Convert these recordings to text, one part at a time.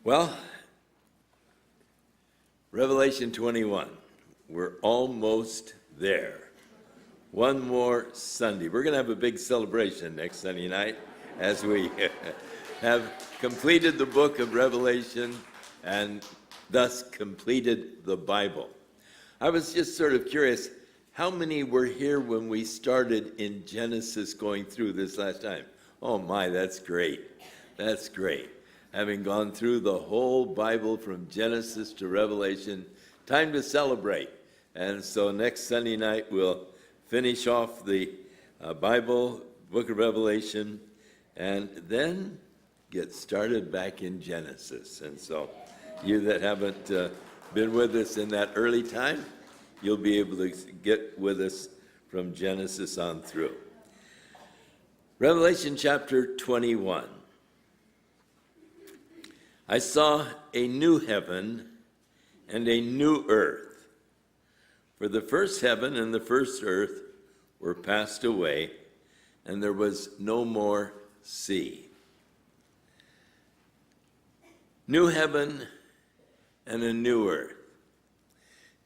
Well, Revelation 21, we're almost there. One more Sunday. We're going to have a big celebration next Sunday night as we have completed the book of Revelation and thus completed the Bible. I was just sort of curious, how many were here when we started in Genesis going through this last time? Oh my, that's great. That's great. Having gone through the whole Bible from Genesis to Revelation, time to celebrate. And so next Sunday night we'll finish off the Bible, book of Revelation, and then get started back in Genesis. And so you that haven't been with us in that early time, you'll be able to get with us from Genesis on through. Revelation chapter 21. I saw a new heaven and a new earth. For the first heaven and the first earth were passed away, and there was no more sea. New heaven and a new earth.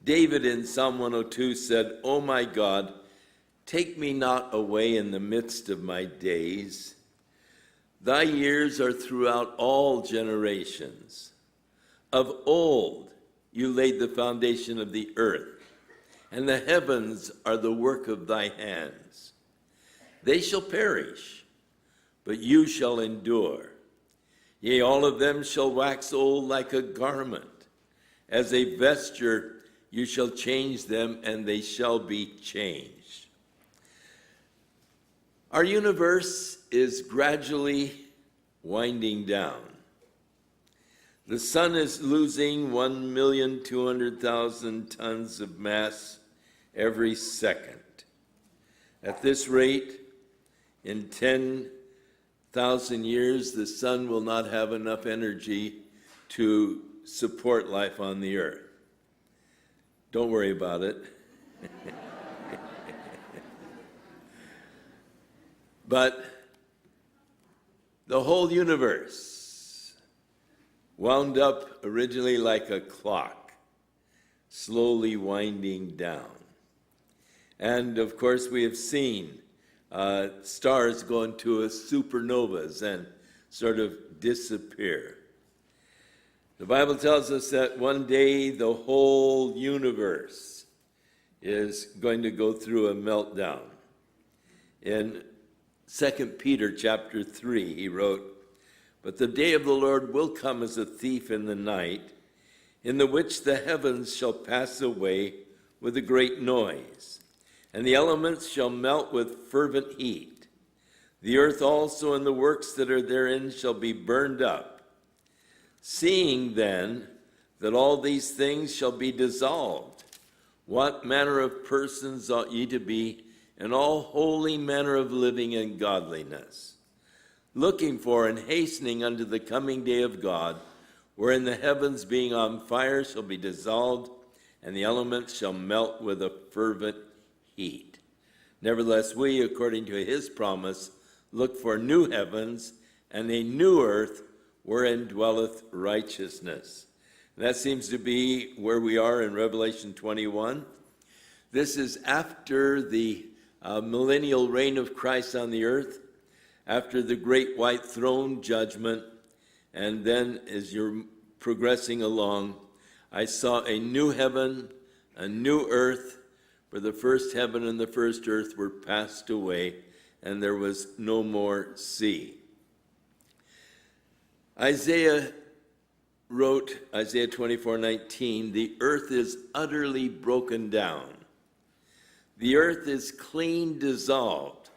David in Psalm 102 said, "O my God, take me not away in the midst of my days. Thy years are throughout all generations. Of old you laid the foundation of the earth, and the heavens are the work of thy hands. They shall perish, but you shall endure. Yea, all of them shall wax old like a garment. As a vesture you shall change them, and they shall be changed." Our universe is gradually winding down. The sun is losing 1,200,000 tons of mass every second. At this rate, in 10,000 years, the sun will not have enough energy to support life on the earth. Don't worry about it. But the whole universe wound up originally like a clock, slowly winding down. And of course, we have seen stars go into supernovas and sort of disappear. The Bible tells us that one day the whole universe is going to go through a meltdown. In 2 Peter chapter 3, he wrote, "But the day of the Lord will come as a thief in the night, in the which the heavens shall pass away with a great noise, and the elements shall melt with fervent heat. The earth also and the works that are therein shall be burned up. Seeing then that all these things shall be dissolved, what manner of persons ought ye to be in all holy manner of living and godliness, looking for and hastening unto the coming day of God, wherein the heavens being on fire shall be dissolved, and the elements shall melt with a fervent heat. Nevertheless, we, according to his promise, look for new heavens and a new earth wherein dwelleth righteousness." And that seems to be where we are in Revelation 21. This is after the millennial reign of Christ on the earth, after the great white throne judgment, and then as you're progressing along, I saw a new heaven, a new earth, for the first heaven and the first earth were passed away, and there was no more sea. Isaiah wrote, Isaiah 24:19, "The earth is utterly broken down. The earth is clean dissolved.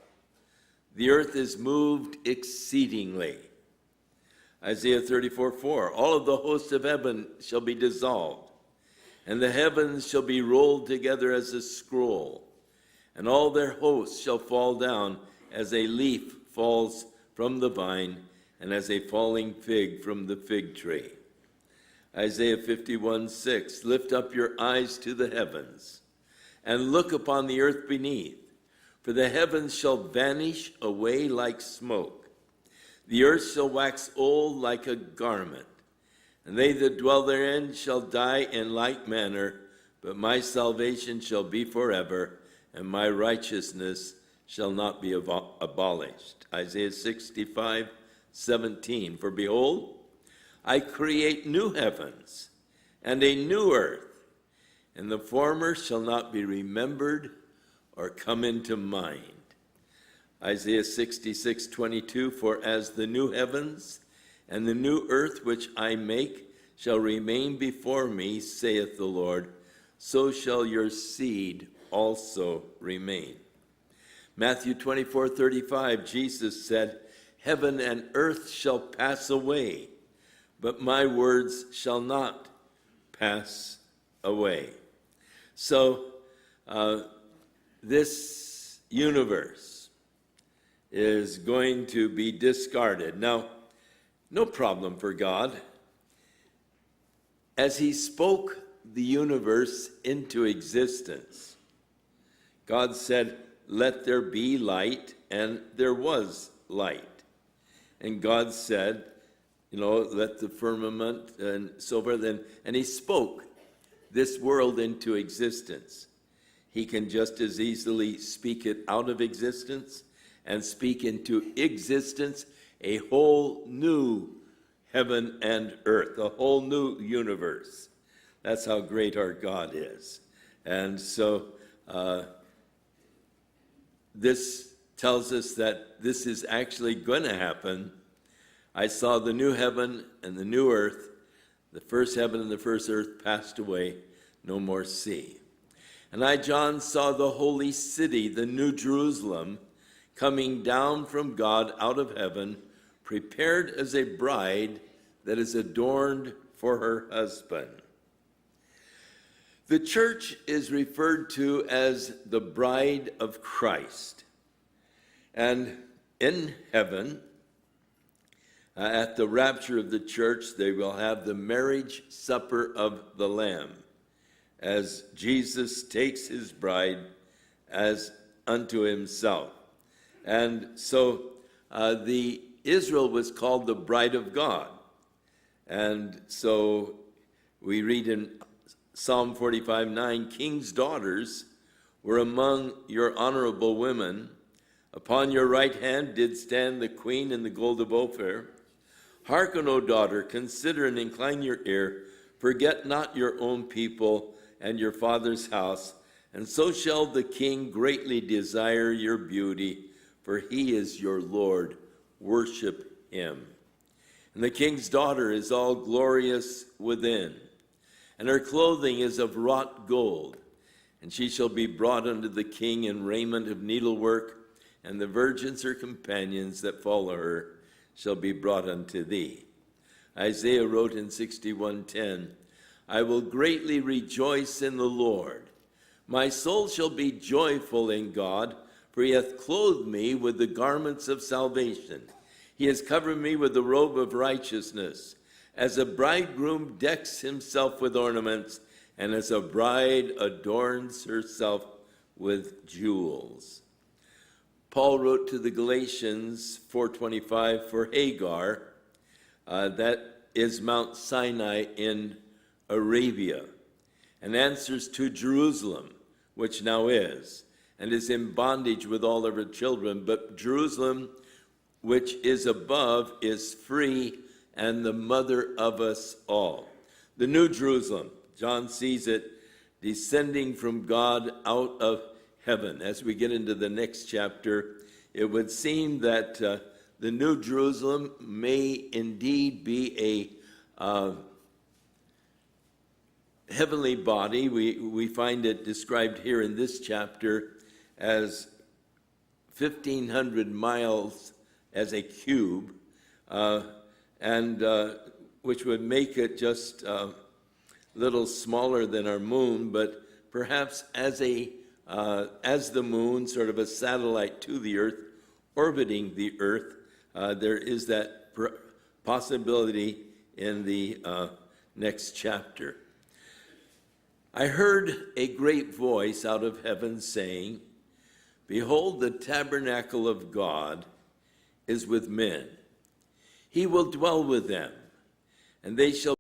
The earth is moved exceedingly." Isaiah 34:4, "All of the hosts of heaven shall be dissolved, and the heavens shall be rolled together as a scroll, and all their hosts shall fall down as a leaf falls from the vine, and as a falling fig from the fig tree." Isaiah 51:6, "Lift up your eyes to the heavens, and look upon the earth beneath, for the heavens shall vanish away like smoke. The earth shall wax old like a garment, And they that dwell therein shall die in like manner, but my salvation shall be forever, and my righteousness shall not be abolished. Isaiah 65:17. For behold, I create new heavens and a new earth, and the former shall not be remembered or come into mind. Isaiah 66:22. For as the new heavens and the new earth which I make shall remain before me, saith the Lord, so shall your seed also remain. Matthew 24:35, Jesus said, heaven and earth shall pass away, but my words shall not pass away. So this universe is going to be discarded. Now, no problem for God. As he spoke the universe into existence, God said, let there be light, and there was light. And God said, let the firmament and so forth, and he spoke this world into existence. He can just as easily speak it out of existence and speak into existence a whole new heaven and earth, a whole new universe. That's how great our God is. And so this tells us that this is actually going to happen. I saw the new heaven and the new earth. The first heaven and the first earth passed away, no more sea. And I, John, saw the holy city, the new Jerusalem, coming down from God out of heaven, prepared as a bride that is adorned for her husband. The church is referred to as the bride of Christ. And in heaven, at the rapture of the church, they will have the marriage supper of the Lamb, as Jesus takes his bride as unto himself. And so the Israel was called the bride of God. And so we read in Psalm 45:9, king's daughters were among your honorable women. Upon your right hand did stand the queen in the gold of Ophir. Hearken, O daughter, consider and incline your ear. Forget not your own people and your father's house, and so shall the king greatly desire your beauty, for he is your Lord. Worship him. And the king's daughter is all glorious within, and her clothing is of wrought gold. And she shall be brought unto the king in raiment of needlework, and the virgins, her companions that follow her, shall be brought unto thee. Isaiah wrote in 61:10, I will greatly rejoice in the Lord. My soul shall be joyful in God, for he hath clothed me with the garments of salvation. He has covered me with the robe of righteousness, as a bridegroom decks himself with ornaments, and as a bride adorns herself with jewels. Paul wrote to the Galatians 4:25, for Hagar, that is Mount Sinai in Arabia, and answers to Jerusalem, which now is, and is in bondage with all of her children. But Jerusalem, which is above, is free and the mother of us all. The new Jerusalem, John sees it descending from God out of heaven. As we get into the next chapter, it would seem that the new Jerusalem may indeed be a heavenly body. We find it described here in this chapter as 1,500 miles as a cube, and which would make it just a little smaller than our moon, but perhaps as the moon, sort of a satellite to the earth, orbiting the earth. There is that possibility in the next chapter. I heard a great voice out of heaven saying, behold, the tabernacle of God is with men. He will dwell with them, and they shall